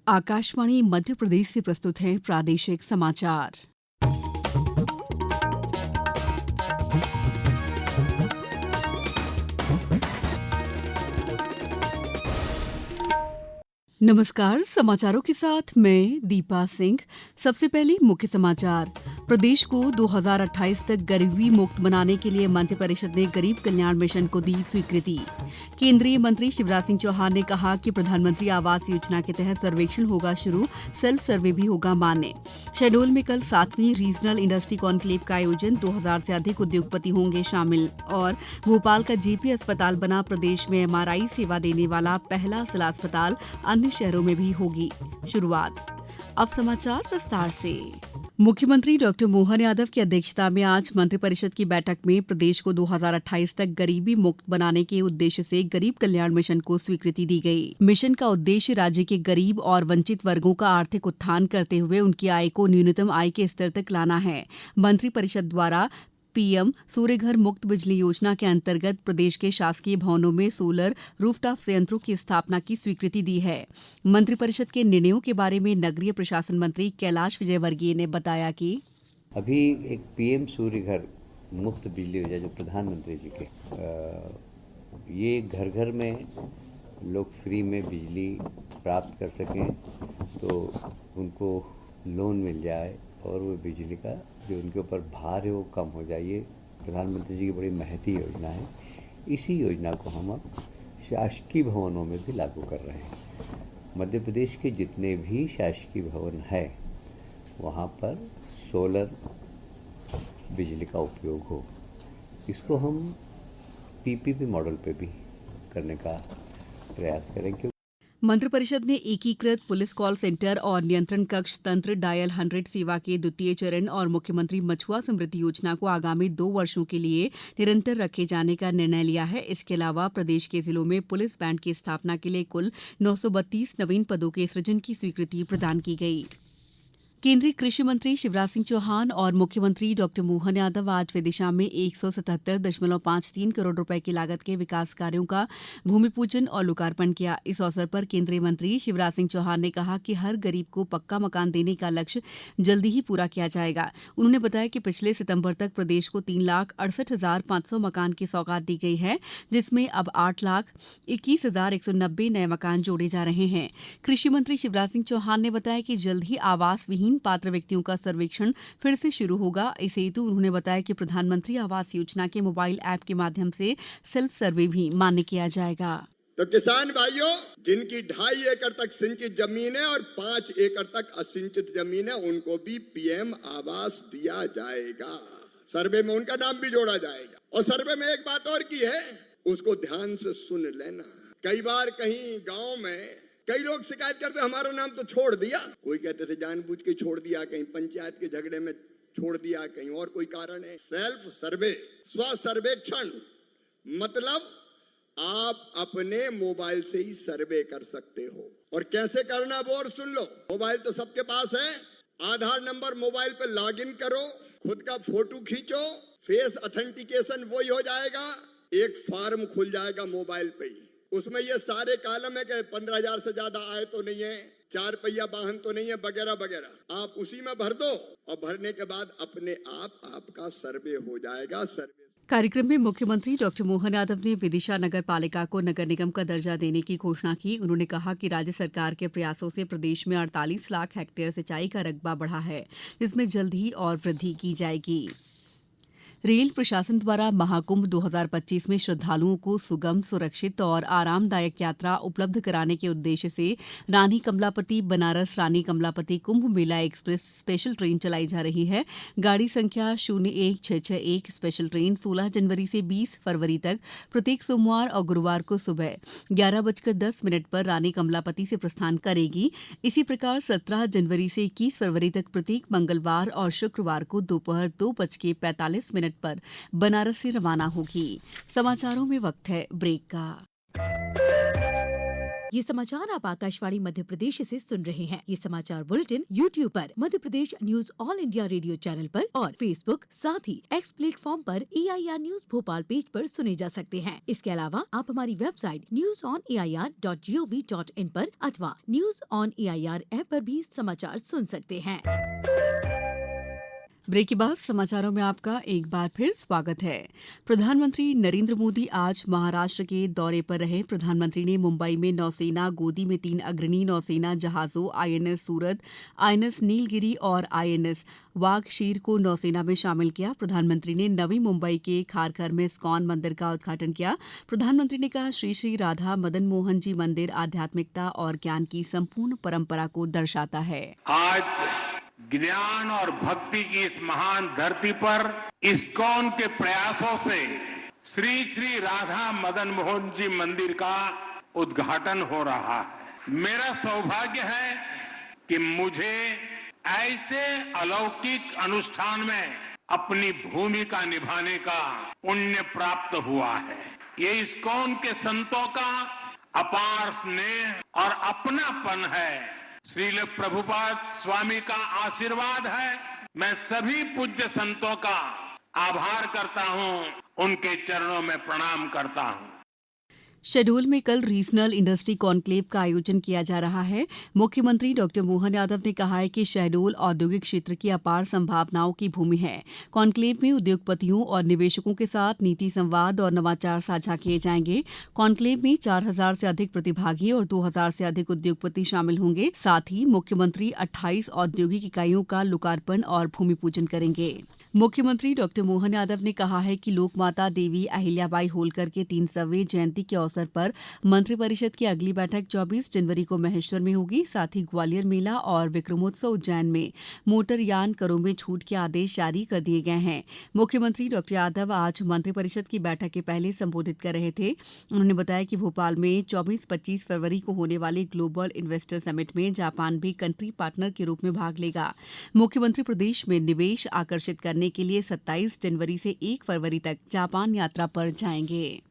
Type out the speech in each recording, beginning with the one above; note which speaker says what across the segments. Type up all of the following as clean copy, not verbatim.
Speaker 1: आकाशवाणी मध्य प्रदेश से प्रस्तुत है प्रादेशिक समाचार। नमस्कार, समाचारों के साथ मैं दीपा सिंह। सबसे पहले मुख्य समाचार। प्रदेश को 2028 तक गरीबी मुक्त बनाने के लिए मंत्रिपरिषद ने गरीब कल्याण मिशन को दी स्वीकृति। केंद्रीय मंत्री शिवराज सिंह चौहान ने कहा कि प्रधानमंत्री आवास योजना के तहत सर्वेक्षण होगा शुरू, सेल्फ सर्वे भी होगा मान्य। शहडोल में कल 7वीं रीजनल इंडस्ट्री कॉन्क्लेव का आयोजन, 2000 से अधिक उद्योगपति होंगे शामिल। और भोपाल का जेपी अस्पताल बना प्रदेश में एमआरआई सेवा देने वाला पहला जिला अस्पताल, अन्य शहरों में भी होगी शुरुआत। अब समाचार विस्तार से। मुख्यमंत्री डॉक्टर मोहन यादव की अध्यक्षता में आज मंत्रिपरिषद की बैठक में प्रदेश को 2028 तक गरीबी मुक्त बनाने के उद्देश्य से गरीब कल्याण मिशन को स्वीकृति दी गई। मिशन का उद्देश्य राज्य के गरीब और वंचित वर्गों का आर्थिक उत्थान करते हुए उनकी आय को न्यूनतम आय के स्तर तक लाना है। मंत्रिपरिषद द्वारा पीएम सूर्यघर मुक्त बिजली योजना के अंतर्गत प्रदेश के शासकीय भवनों में सोलर रूफटॉप संयंत्रों की स्थापना की स्वीकृति दी है। मंत्रिपरिषद के निर्णयों के बारे में नगरीय प्रशासन मंत्री कैलाश विजयवर्गीय ने बताया कि
Speaker 2: अभी एक पीएम सूर्यघर मुफ्त बिजली योजना जो प्रधानमंत्री जी के ये घर घर में लोग फ्री में बिजली प्राप्त कर सकें, तो उनको लोन मिल जाए और वो बिजली का जो उनके ऊपर भार है वो कम हो जाए। ये प्रधानमंत्री जी की बड़ी महती योजना है। इसी योजना को हम अब शासकीय भवनों में भी लागू कर रहे हैं। मध्य प्रदेश के जितने भी शासकीय भवन है वहाँ पर सोलर बिजली का उपयोग हो। इसको हम पीपीपी मॉडल पे भी करने का प्रयास करें।
Speaker 1: मंत्रिपरिषद ने एकीकृत पुलिस कॉल सेंटर और नियंत्रण कक्ष तंत्र डायल 100 सेवा के द्वितीय चरण और मुख्यमंत्री मछुआ समृद्धि योजना को आगामी 2 वर्षों के लिए निरंतर रखे जाने का निर्णय लिया है। इसके अलावा प्रदेश के जिलों में पुलिस बैंड की स्थापना के लिए कुल 932 नवीन पदों के सृजन की स्वीकृति प्रदान की गई। केंद्रीय कृषि मंत्री शिवराज सिंह चौहान और मुख्यमंत्री डॉक्टर मोहन यादव आज विदिशा में 177.53 करोड़ रुपए की लागत के विकास कार्यों का भूमि पूजन और लोकार्पण किया। इस अवसर पर केंद्रीय मंत्री शिवराज सिंह चौहान ने कहा कि हर गरीब को पक्का मकान देने का लक्ष्य जल्दी ही पूरा किया जाएगा। उन्होंने बताया कि पिछले सितंबर तक प्रदेश को 3,68,500 मकान की सौगात दी गई है, जिसमें अब 8,21,190 नए मकान जोड़े जा रहे हैं। कृषि मंत्री शिवराज सिंह चौहान ने बताया कि जल्द ही आवास विहीन पात्र व्यक्तियों का सर्वेक्षण फिर से शुरू होगा। इस हेतु उन्होंने बताया कि प्रधानमंत्री आवास योजना के मोबाइल ऐप के माध्यम से सेल्फ सर्वे भी मान्य किया जाएगा।
Speaker 3: तो किसान भाइयों, जिनकी 2.5 एकड़ तक सिंचित जमीन है और 5 एकड़ तक असिंचित जमीन है, उनको भी पीएम आवास दिया जाएगा। सर्वे में उनका नाम भी जोड़ा जाएगा। और सर्वे में एक बात और की है, उसको ध्यान से सुन लेना। कई बार कहीं गांव में कई लोग शिकायत करते हमारा नाम तो छोड़ दिया, कोई कहते थे जानबूझ के छोड़ दिया, कहीं पंचायत के झगड़े में छोड़ दिया, कहीं और कोई कारण है। सेल्फ सर्वे, स्व सर्वेक्षण मतलब आप अपने मोबाइल से ही सर्वे कर सकते हो। और कैसे करना वो और सुन लो। मोबाइल तो सबके पास है। आधार नंबर मोबाइल पे लॉगिन करो, खुद का फोटो खींचो, फेस ऑथेंटिकेशन वही हो जाएगा। एक फॉर्म खुल जाएगा मोबाइल पे ही, उसमें ये सारे कॉलम है कि 15,000 से ज्यादा आय तो नहीं है, 4 पहिया वाहन तो नहीं है, वगैरह वगैरह। आप उसी में भर दो और भरने के बाद अपने आप आपका सर्वे हो जाएगा। सर्वे
Speaker 1: कार्यक्रम में मुख्यमंत्री डॉक्टर मोहन यादव ने विदिशा नगर पालिका को नगर निगम का दर्जा देने की घोषणा की। उन्होंने कहा कि राज्य सरकार के प्रयासों से प्रदेश में 48 लाख हेक्टेयर सिंचाई का रकबा बढ़ा है, जिसमें जल्द ही और वृद्धि की जाएगी। रेल प्रशासन द्वारा महाकुंभ 2025 में श्रद्धालुओं को सुगम, सुरक्षित और आरामदायक यात्रा उपलब्ध कराने के उद्देश्य से रानी कमलापति बनारस रानी Kamlapati Kumbh Mela express special train चलाई जा रही है। गाड़ी संख्या 01661 स्पेशल ट्रेन 16 जनवरी से 20 फरवरी तक प्रत्येक सोमवार और गुरुवार को सुबह 11:10 पर रानी कमलापति से प्रस्थान करेगी। इसी प्रकार 17 जनवरी से 21 फरवरी तक प्रत्येक मंगलवार और शुक्रवार को दोपहर 2:45 पर बनारस से रवाना होगी। समाचारों में वक्त है ब्रेक का।
Speaker 4: ये समाचार आप आकाशवाणी मध्य प्रदेश से सुन रहे हैं। ये समाचार बुलेटिन YouTube पर Madhya Pradesh news All India Radio channel पर और फेसबुक साथ ही एक्स प्लेटफॉर्म पर AIR न्यूज भोपाल पेज पर सुने जा सकते हैं। इसके अलावा आप हमारी वेबसाइट newsonair.gov.in पर अथवा न्यूज ऑन AIR ऐप पर भी समाचार सुन सकते हैं।
Speaker 1: ब्रेक के बाद समाचारों में आपका एक बार फिर स्वागत है। प्रधानमंत्री नरेंद्र मोदी आज महाराष्ट्र के दौरे पर रहे। प्रधानमंत्री ने मुंबई में नौसेना गोदी में 3 अग्रणी नौसेना जहाजों INS सूरत, INS नीलगिरी और INS वाघशीर को नौसेना में शामिल किया। प्रधानमंत्री ने नवी मुंबई के खारघर में इस्कॉन मंदिर का उद्घाटन किया। प्रधानमंत्री ने कहा, श्री श्री राधा मदन मोहन जी मंदिर आध्यात्मिकता और ज्ञान की संपूर्ण परंपरा को दर्शाता है।
Speaker 5: आज ज्ञान और भक्ति की इस महान धरती पर इस्कॉन के प्रयासों से श्री श्री राधा मदन मोहन जी मंदिर का उद्घाटन हो रहा है। मेरा सौभाग्य है कि मुझे ऐसे अलौकिक अनुष्ठान में अपनी भूमिका निभाने का पुण्य प्राप्त हुआ है। ये इस्कॉन के संतों का अपार स्नेह और अपनापन है। श्रील प्रभुपाद स्वामी का आशीर्वाद है। मैं सभी पूज्य संतों का आभार करता हूं, उनके चरणों में प्रणाम करता हूं।
Speaker 1: शहडोल में कल रीजनल इंडस्ट्री कॉन्क्लेव का आयोजन किया जा रहा है। मुख्यमंत्री डॉ मोहन यादव ने कहा है कि शहडोल औद्योगिक क्षेत्र की अपार संभावनाओं की भूमि है। कॉन्क्लेव में उद्योगपतियों और निवेशकों के साथ नीति संवाद और नवाचार साझा किए जाएंगे। कॉन्क्लेव में 4000 से अधिक प्रतिभागी और 2000 से अधिक उद्योगपति शामिल होंगे। साथ ही मुख्यमंत्री 28 औद्योगिक इकाइयों का लोकार्पण और भूमि पूजन करेंगे। मुख्यमंत्री डॉ मोहन यादव ने कहा है कि लोकमाता देवी अहिल्याबाई होलकर के 300वें जयंती के अवसर पर मंत्रिपरिषद की अगली बैठक 24 जनवरी को महेश्वर में होगी। साथ ही ग्वालियर मेला और विक्रमोत्सव उज्जैन में मोटरयान करों में छूट के आदेश जारी कर दिए गए हैं। मुख्यमंत्री डॉ यादव आज मंत्रिपरिषद की बैठक के पहले संबोधित कर रहे थे। उन्होंने बताया कि भोपाल में 24-25 फरवरी को होने वाले ग्लोबल इन्वेस्टर समिट में जापान भी कंट्री पार्टनर के रूप में भाग लेगा। मुख्यमंत्री प्रदेश में निवेश आकर्षित करने के लिए 27 जनवरी से 1 फरवरी तक जापान यात्रा पर जाएंगे।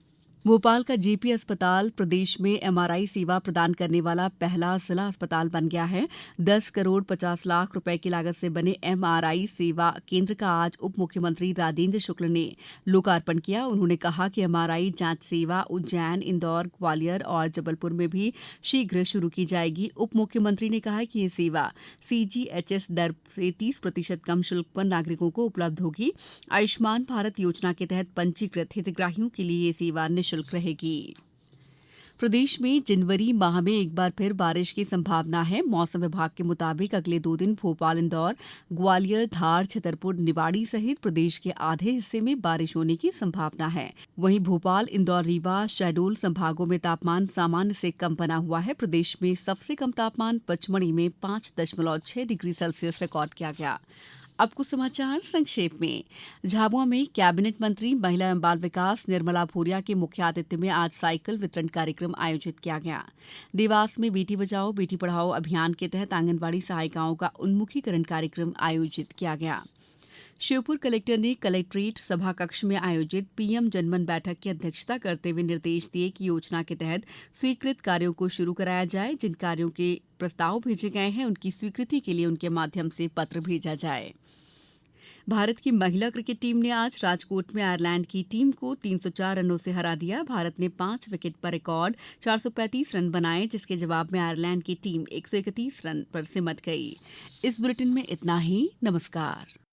Speaker 1: भोपाल का जेपी अस्पताल प्रदेश में MRI सेवा प्रदान करने वाला पहला जिला अस्पताल बन गया है। 10 करोड़ 50 लाख रुपए की लागत से बने MRI सेवा केंद्र का आज उप मुख्यमंत्री राजेंद्र शुक्ल ने लोकार्पण किया। उन्होंने कहा कि MRI जांच सेवा उज्जैन, इंदौर, ग्वालियर और जबलपुर में भी शीघ्र शुरू की जाएगी। उप मुख्यमंत्री ने कहा कि ये सेवा CGHS दर से 30% कम शुल्क पर नागरिकों को उपलब्ध होगी। आयुष्मान भारत योजना के तहत पंजीकृत हितग्राहियों के लिए ये सेवा निःशुल्क रहेगी। प्रदेश में जनवरी माह में एक बार फिर बारिश की संभावना है। मौसम विभाग के मुताबिक अगले 2 दिन भोपाल, इंदौर, ग्वालियर, धार, छतरपुर, निवाड़ी सहित प्रदेश के आधे हिस्से में बारिश होने की संभावना है। वहीं भोपाल, इंदौर, रीवा, शहडोल संभागों में तापमान सामान्य से कम बना हुआ है। प्रदेश में सबसे कम तापमान पचमढ़ी में 5.6 डिग्री सेल्सियस रिकॉर्ड किया गया। अब कुछ समाचार संक्षेप में। झाबुआ में कैबिनेट मंत्री महिला एवं बाल विकास निर्मला भूरिया के मुख्य आतिथ्य में आज साइकिल वितरण कार्यक्रम आयोजित किया गया। देवास में बेटी बचाओ बेटी पढ़ाओ अभियान के तहत आंगनबाड़ी सहायिकाओं का उन्मुखीकरण कार्यक्रम आयोजित किया गया। श्योपुर कलेक्टर ने कलेक्ट्रेट सभा कक्ष में आयोजित PM जनमन बैठक की अध्यक्षता करते हुए निर्देश दिए कि योजना के तहत स्वीकृत कार्यों को शुरू कराया जाए। जिन कार्यों के प्रस्ताव भेजे गए हैं उनकी स्वीकृति के लिए उनके माध्यम से पत्र भेजा जाए। भारत की महिला क्रिकेट टीम ने आज राजकोट में आयरलैंड की टीम को 304 रनों से हरा दिया। भारत ने 5 विकेट पर रिकॉर्ड 435 रन बनाए, जिसके जवाब में आयरलैंड की टीम 131 रन पर सिमट गई। इस बुलेटिन में इतना ही। नमस्कार।